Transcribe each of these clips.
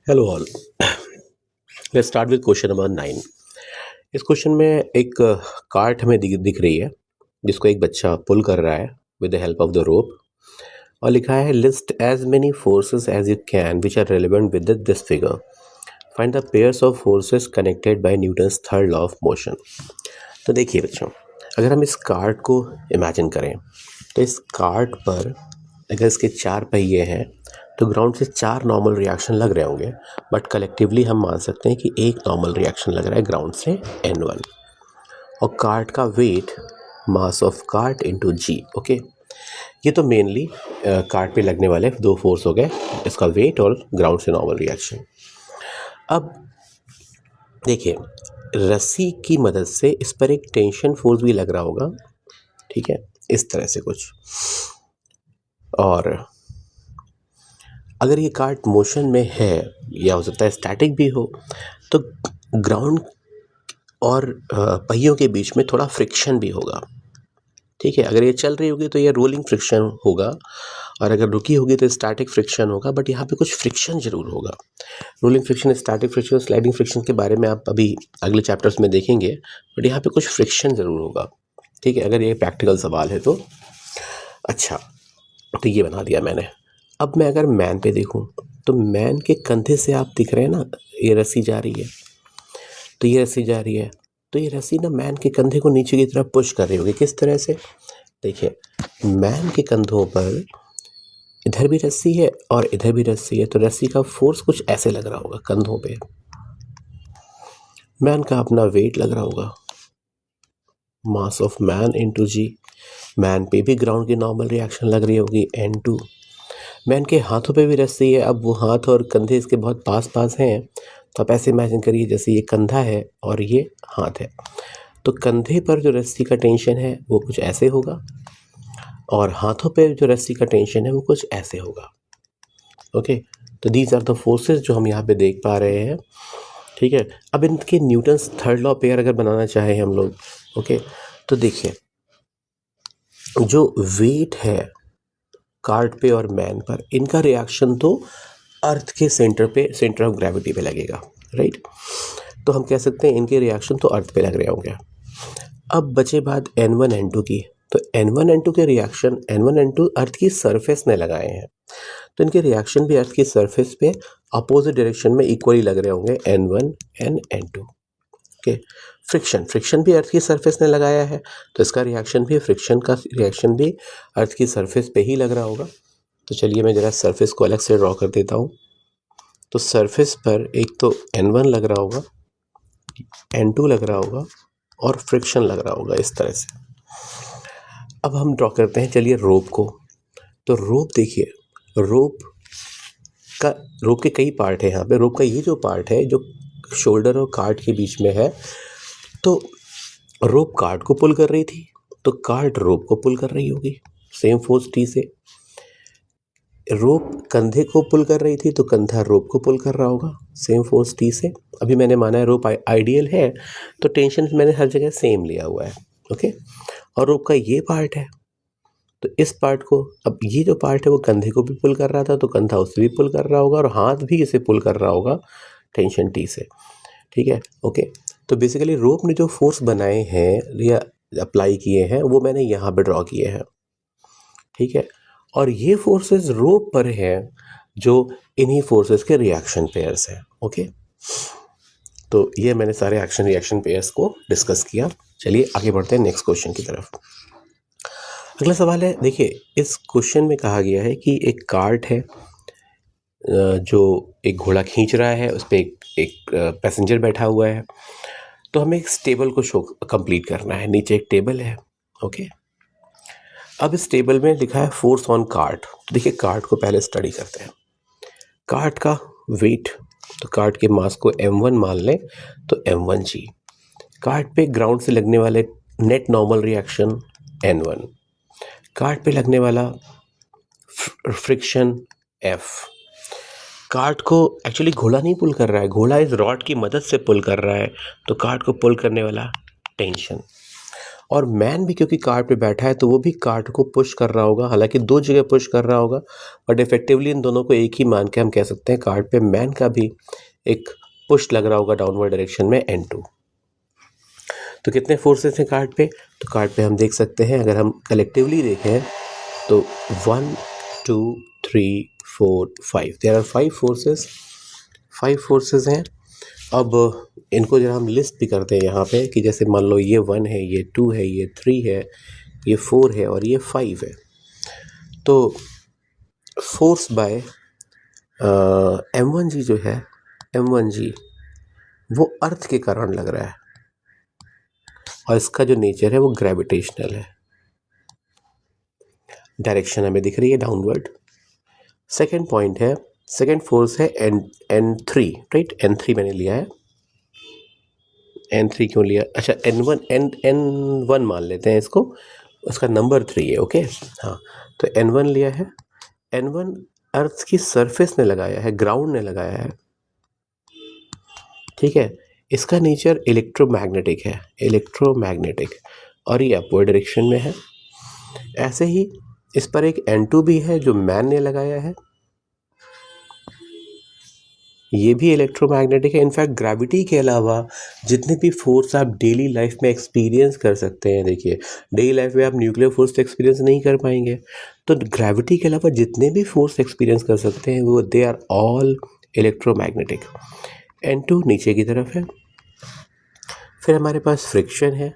Hello all. Let's start with question number 9। इस question में एक कार्ट हमें दिख रही है जिसको एक बच्चा पुल कर रहा है with the help of the rope, और लिखा है list as many forces as you can which are relevant with this figure, find the pairs of forces connected by Newton's third law of motion. तो देखिए बच्चों, अगर हम इस cart को इमेजिन करें तो इस कार्ट पर अगर इसके 4 पहिए हैं तो ग्राउंड से 4 नॉर्मल रिएक्शन लग रहे होंगे, बट कलेक्टिवली हम मान सकते हैं कि एक नॉर्मल रिएक्शन लग रहा है ग्राउंड से N1। और कार्ट का weight mass of cart into g. Okay, ये तो मेनली कार्ट पे लगने वाले 2 फोर्स हो गए, इसका वेट और ग्राउंड से नॉर्मल रिएक्शन। अब देखिए, रस्सी की मदद से इस पर एक टेंशन फोर्स भी लग रहा होगा, ठीक है, इस तरह से कुछ। और अगर ये कार्ट मोशन में है या हो सकता है स्टैटिक भी हो, तो ग्राउंड और पहियों के बीच में थोड़ा फ्रिक्शन भी होगा, ठीक है। अगर ये चल रही होगी तो ये रोलिंग फ्रिक्शन होगा, और अगर रुकी होगी तो स्टैटिक फ्रिक्शन होगा, बट यहाँ पे कुछ फ्रिक्शन जरूर होगा। Rolling friction, static friction, sliding friction के बारे में आप अभी अगले चैप्टर्स में देखेंगे, बट यहाँ पे कुछ फ्रिक्शन जरूर होगा, ठीक है, अगर ये प्रैक्टिकल सवाल है तो। अच्छा, तो ये बना दिया मैंने। अब मैं अगर मैन पे देखूं तो मैन के कंधे से आप दिख रहे हैं ना, ये रस्सी जा रही है, तो ये रस्सी जा रही है, तो ये रस्सी ना मैन के कंधे को नीचे की तरफ पुश कर रही होगी। किस तरह से? देखिए, मैन के कंधों पर इधर भी रस्सी है और इधर भी रस्सी है, तो रस्सी का फोर्स कुछ ऐसे लग रहा होगा कंधों पे। मैन का अपना वेट लग रहा होगा, mass of man into g. Man पे भी ग्राउंड की नॉर्मल रिएक्शन लग रही होगी N2। मैन के हाथों पे भी रस्सी है, अब वो हाथ और कंधे इसके बहुत पास पास हैं, तो आप ऐसे इमेजिन करिए जैसे ये कंधा है और ये हाथ है, तो कंधे पर जो रस्सी का टेंशन है वो कुछ ऐसे होगा, और हाथों पे जो रस्सी का टेंशन है वो कुछ ऐसे होगा। ओके, तो दीज आर द फोर्सेस जो हम यहाँ पे देख पा रहे हैं, ठीक है। अब इनके न्यूटन्स थर्ड लॉ पेयर अगर बनाना चाहें हम लोग, ओके, तो देखिए, जो वेट है कार्ट पे और मैन पर, इनका रिएक्शन तो अर्थ के सेंटर पे, सेंटर ऑफ ग्रेविटी पे लगेगा, राइट। तो हम कह सकते हैं इनके रिएक्शन तो अर्थ पे लग रहे होंगे। अब बचे बात N1 N2 की, तो N1 N2 के रिएक्शन, N1 N2 अर्थ की सरफेस में लगाए हैं, तो इनके रिएक्शन भी अर्थ की सरफेस पे अपोजिट डायरेक्शन में इक्वली लग रहे होंगे N1 and N2। Okay, friction भी अर्थ की सरफेस ने लगाया है, तो इसका रिएक्शन भी, फ्रिक्शन का रिएक्शन भी अर्थ की सरफेस पे ही लग रहा होगा। तो चलिए मैं ज़रा सरफेस को अलग से ड्रॉ कर देता हूँ। तो सरफेस पर एक तो N1 लग रहा होगा, N2 लग रहा होगा, और फ्रिक्शन लग रहा होगा इस तरह से। अब हम ड्रॉ करते हैं, चलिए, रोप को। तो रोप देखिए, रोप रोप के कई पार्ट है यहाँ पे। रोप का ये जो पार्ट है जो शोल्डर और कार्ट के बीच में है, तो रोप कार्ट को पुल कर रही थी, तो कार्ट रोप को पुल कर रही होगी सेम फोर्स T से। रोप कंधे को पुल कर रही थी, तो कंधा रोप को पुल कर रहा होगा सेम फोर्स T से। अभी मैंने माना है रोप आइडियल है, तो टेंशन मैंने हर जगह सेम लिया हुआ है, ओके। और रोप का ये पार्ट है, तो इस पार्ट को, अब ये जो पार्ट है वो कंधे को भी पुल कर रहा था, तो कंधा उसे भी पुल कर रहा होगा, और हाथ भी इसे पुल कर रहा होगा टेंशन T से, ठीक है, ओके। तो बेसिकली रोप ने जो फोर्स बनाए हैं या अप्लाई किए हैं वो मैंने यहाँ पे ड्रॉ किए हैं, ठीक है। और ये फोर्सेस रोप पर हैं जो इन्हीं फोर्सेस के रिएक्शन पेयर्स हैं, ओके। तो ये मैंने सारे एक्शन रिएक्शन पेयर्स को डिस्कस किया। चलिए आगे बढ़ते हैं नेक्स्ट क्वेश्चन की तरफ। अगला सवाल है, देखिए, इस क्वेश्चन में कहा गया है कि एक कार्ट है जो एक घोड़ा खींच रहा है, उस पर एक पैसेंजर बैठा हुआ है, तो हमें एक टेबल को शो कंप्लीट करना है। नीचे एक टेबल है, ओके। अब इस टेबल में लिखा है फोर्स ऑन कार्ट। देखिए, कार्ट को पहले स्टडी करते हैं। कार्ट का वेट, तो कार्ट के मास को M1 मान लें, तो M1G। कार्ट पे ग्राउंड से लगने वाले net normal reaction N1। Cart पे लगने वाला फ्रिक्शन F। कार्ट को एक्चुअली घोड़ा नहीं पुल कर रहा है, घोड़ा इस रॉड की मदद से पुल कर रहा है, तो कार्ट को पुल करने वाला टेंशन। और मैन भी क्योंकि कार्ड पे बैठा है तो वो भी कार्ड को पुश कर रहा होगा, हालांकि दो जगह पुश कर रहा होगा, बट इफेक्टिवली इन दोनों को एक ही मान के हम कह सकते हैं कार्ड पे मैन का भी एक पुश लग रहा होगा डाउनवर्ड डायरेक्शन में N2। तो कितने फोर्सेस हैं कार्ड पे? तो कार्ड पे हम देख सकते हैं, अगर हम कलेक्टिवली देखें तो 1 2 3 4 5, देयर आर 5 फोर्सेस, 5 फोर्सेस हैं। अब इनको जरा हम लिस्ट भी करते हैं यहाँ पे कि जैसे मान लो ये 1 है, ये 2 है, ये 3 है, ये 4 है और ये 5 है। तो फोर्स बाय M1G जो है, M1G वो अर्थ के कारण लग रहा है और इसका जो नेचर है वो ग्रेविटेशनल है। डायरेक्शन हमें दिख रही है डाउनवर्ड। सेकेंड पॉइंट है, सेकेंड फोर्स है N3, राइट? N3 मैंने लिया है। N3 क्यों लिया? अच्छा, N1 मान लेते हैं इसको, उसका नंबर 3 है, ओके। हाँ, तो N1 लिया है। N1 अर्थ की सरफेस ने लगाया है, ग्राउंड ने लगाया है, ठीक है। इसका नेचर इलेक्ट्रोमैग्नेटिक है, इलेक्ट्रोमैग्नेटिक, और ये अपवर्ड डायरेक्शन में है। ऐसे ही इस पर एक N2 भी है जो मैन ने लगाया है, ये भी इलेक्ट्रोमैग्नेटिक है। इनफैक्ट ग्रेविटी के अलावा जितने भी फोर्स आप डेली लाइफ में एक्सपीरियंस कर सकते हैं, देखिए डेली लाइफ में आप न्यूक्लियर फोर्स तो एक्सपीरियंस नहीं कर पाएंगे, तो ग्रेविटी के अलावा जितने भी फोर्स एक्सपीरियंस कर सकते हैं वो they are all electromagnetic. N2 नीचे की तरफ है। फिर हमारे पास फ्रिक्शन है,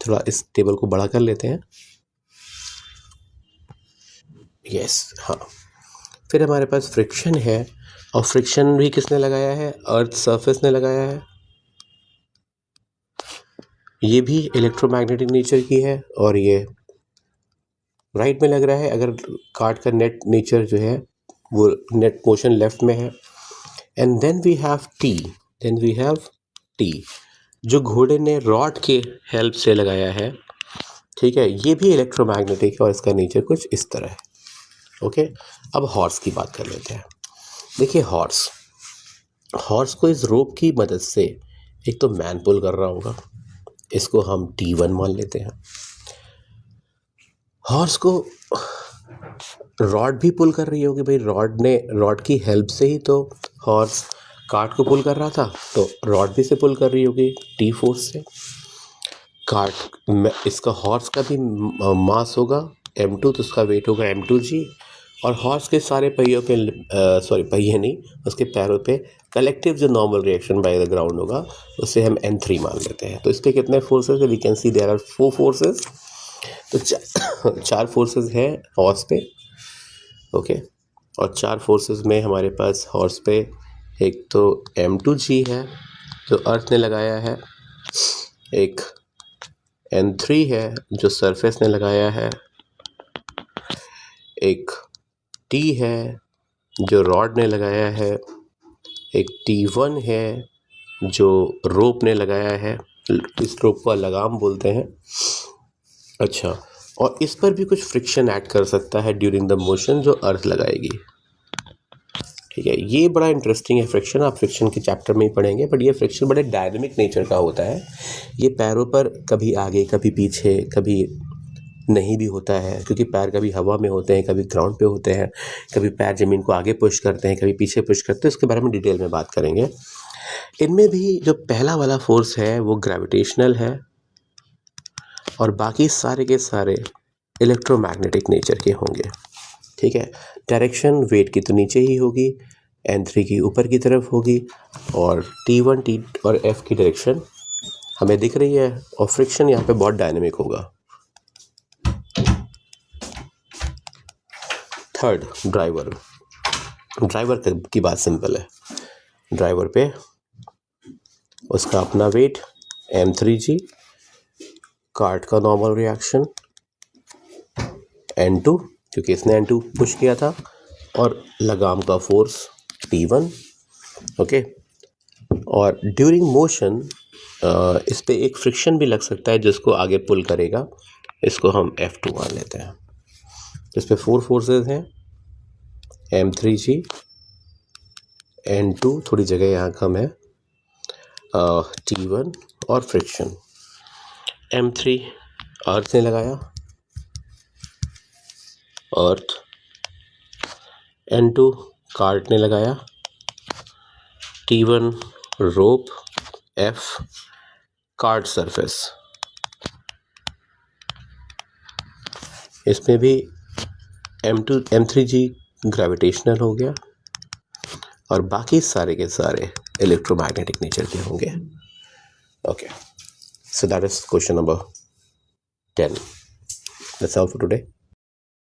थोड़ा इस टेबल को बड़ा कर लेते हैं, यस, हाँ। फिर हमारे पास फ्रिक्शन है, और फ्रिक्शन भी किसने लगाया है? अर्थ सरफेस ने लगाया है। ये भी इलेक्ट्रोमैग्नेटिक नेचर की है और ये राइट में लग रहा है, अगर कार्ड का नेट नेचर जो है वो नेट मोशन लेफ्ट में है। And then we have T, then we have T जो घोड़े ने रॉड के हेल्प से लगाया है, ठीक है। ये भी इलेक्ट्रोमैग्नेटिक है और इसका नेचर कुछ इस तरह है, ओके। अब हॉर्स की बात कर लेते हैं। देखिए हॉर्स को इस रोप की मदद से एक तो मैन पुल कर रहा होगा, इसको हम T1 मान लेते हैं। हॉर्स को रॉड भी पुल कर रही होगी, भाई रॉड की हेल्प से ही तो हॉर्स कार्ट को पुल कर रहा था, तो रॉड भी से पुल कर रही होगी T फोर्स से। कार्ट में इसका हॉर्स का भी मास होगा M2, तो उसका वेट होगा M2G, और हॉर्स के सारे पहियों पे पहिए नहीं, उसके पैरों पे कलेक्टिव जो normal reaction by the ground होगा उसे हम N3 मान लेते हैं। तो इस पर कितने फोर्सेस है? We can see there are 4 forces. तो 4 फोर्सेस है हॉर्स पे, ओके। और 4 फोर्सेस में हमारे पास हॉर्स पे एक तो M2G है जो अर्थ ने लगाया है, एक N3 है जो सरफेस ने लगाया है, एक T है जो रॉड ने लगाया है, एक T1 है जो रोप ने लगाया है, इस रोप को लगाम बोलते हैं, अच्छा। और इस पर भी कुछ फ्रिक्शन ऐड कर सकता है ड्यूरिंग द मोशन जो अर्थ लगाएगी, ठीक है। ये बड़ा इंटरेस्टिंग है फ्रिक्शन, आप फ्रिक्शन के चैप्टर में ही पढ़ेंगे, बट ये फ्रिक्शन बड़े डायनेमिक नेचर का होता है। ये पैरों पर कभी आगे कभी पीछे कभी नहीं भी होता है, क्योंकि पैर कभी हवा में होते हैं, कभी ग्राउंड पे होते हैं, कभी पैर ज़मीन को आगे पुश करते हैं, कभी पीछे पुश करते हैं, इसके बारे में डिटेल में बात करेंगे। इनमें भी जो पहला वाला फोर्स है वो ग्रेविटेशनल है और बाकी सारे के सारे इलेक्ट्रोमैग्नेटिक नेचर के होंगे, ठीक है। डायरेक्शन वेट की तो नीचे ही होगी, N3 की ऊपर की तरफ होगी, और T1 T और F की डायरेक्शन हमें दिख रही है, और फ्रिक्शन यहाँ पे बहुत डायनेमिक होगा। थर्ड, ड्राइवर की बात सिंपल है। ड्राइवर पे उसका अपना वेट M3G, कार्ट का नॉर्मल रिएक्शन N2 क्योंकि इसने N2 पुश किया था, और लगाम का फोर्स T1, ओके। और ड्यूरिंग मोशन इस पे एक फ्रिक्शन भी लग सकता है जिसको आगे पुल करेगा, इसको हम F2 मान लेते हैं। इस पे 4 फोर्सेस हैं, M3G, N2 थोड़ी जगह यहाँ कम है, T1 और फ्रिक्शन। M3 अर्थ ने लगाया, अर्थ। N2 कार्ट ने लगाया, T1 रोप, F कार्ट सरफेस। इसमें भी M3G ग्रेविटेशनल हो गया और बाकी सारे के सारे इलेक्ट्रोमैग्नेटिक नेचर के होंगे। Okay, so that is question number 10. That's all for today.